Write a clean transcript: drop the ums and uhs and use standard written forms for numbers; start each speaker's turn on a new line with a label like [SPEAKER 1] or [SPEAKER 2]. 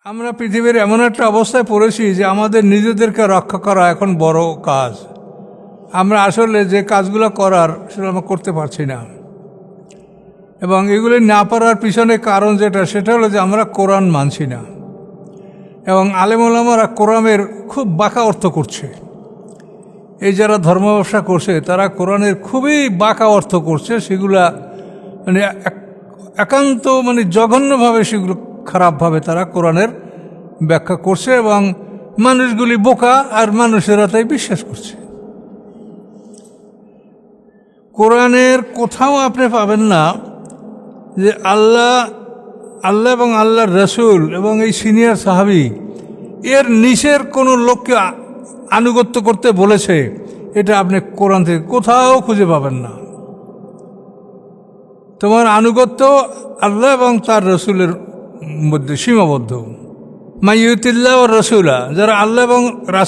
[SPEAKER 1] আমরা পৃথিবীর এমন একটা অবস্থায় পড়েছি যে আমাদের নিজেদেরকে রক্ষা করা এখন বড় কাজ। আমরা আসলে যে কাজগুলো করার সেটা আমরা করতে পারছি না, এবং এগুলি না পারার পিছনে কারণ সেটা হলো যে আমরা কোরআন মানছি না, এবং আলেম ওলামারা কোরআনের খুব বাঁকা অর্থ করছে। এই যারা ধর্ম ব্যবসা করছে তারা কোরআনের খুবই বাঁকা অর্থ করছে, সেগুলা মানে একান্ত জঘন্যভাবে সেগুলো খারাপভাবে তারা কোরআনের ব্যাখ্যা করছে, এবং মানুষগুলি বোকা আর মানুষেরা তাই বিশ্বাস করছে। কোরআনের কোথাও আপনি পাবেন না যে আল্লাহ এবং আল্লাহর রসুল এবং এই সিনিয়র সাহাবী এর নিচের কোনো লোককে আনুগত্য করতে বলেছে, এটা আপনি কোরআন থেকে কোথাও খুঁজে পাবেন না। তোমার আনুগত্য আল্লাহ এবং তার রসুলের মধ্যে সীমাবদ্ধ। মাইয়ুতিল্লাহ ও রসুলা, যারা আল্লাহ এবং